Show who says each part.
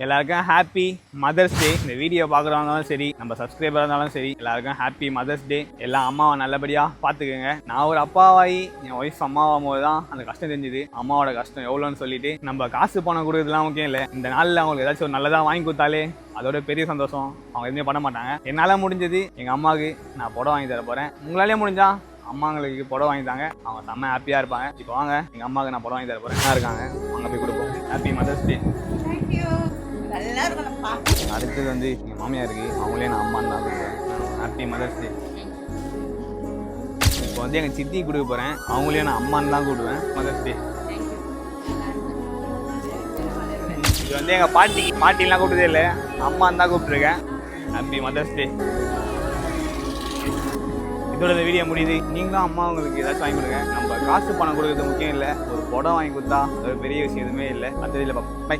Speaker 1: எல்லாருக்கும் happy mother's day. இந்த video பார்க்குறவங்களும் சரி, நம்ம சப்ஸ்கிரைபராக இருந்தாலும் சரி, எல்லாருக்கும் ஹாப்பி மதர்ஸ் டே. எல்லாம் அம்மாவை நல்லபடியாக பார்த்துக்குங்க. நான் ஒரு அப்பாவாகி என் ஒய்ஃப் அம்மாவும் போது தான் அந்த கஷ்டம் தெரிஞ்சுது. அம்மாவோட கஷ்டம் எவ்வளோன்னு சொல்லிட்டு நம்ம காசு பணம் கொடுக்குறதுலாம் முக்கியம் இல்லை. இந்த நாளில் அவங்களுக்கு ஏதாச்சும் ஒரு நல்லதாக வாங்கி கொடுத்தாலே அதோட பெரிய சந்தோஷம். அவங்க எதுவுமே பண்ண மாட்டாங்க. என்னால் முடிஞ்சது எங்கள் அம்மாவுக்கு நான் புடவை வாங்கி தர போகிறேன். உங்களாலே முடிஞ்சா அம்மாங்களுக்கு புடவை வாங்கி தாங்க. அவங்க செம்ம ஹாப்பியாக இருப்பாங்க. இப்போ வாங்க எங்கள் அம்மாவுக்கு நான் புடவை வாங்கி தர போகிறேன். என்ன இருக்காங்க அங்கே போய் கொடுப்போம். Happy mother's day. அடுத்தது வந்து எங்கள் மாமியார் இருக்கு, அவங்களே நான் அம்மான்னு தான் கொடுக்குறேன். Happy mother's day. இப்போ வந்து எங்கள் சித்தி கொடுக்க போகிறேன், அவங்களே நான் அம்மான்னு தான் கூப்பிடுவேன். Mother's day. இது வந்து எங்கள் பாட்டிலாம் கூப்பிட்டதே இல்லை, அம்மான்னு தான் கூப்பிட்டுருக்கேன். Happy mother's day. இதோட இந்த வீடியோ முடியுது. நீங்களும் அம்மா உங்களுக்கு ஏதாச்சும் வாங்கி கொடுங்க. நம்ம காசு பணம் கொடுக்கறது முக்கியம் இல்லை, ஒரு புடம் வாங்கி கொடுத்தா அது பெரிய விஷயம் எதுவுமே இல்லை. அடுத்தது இல்லை. பை.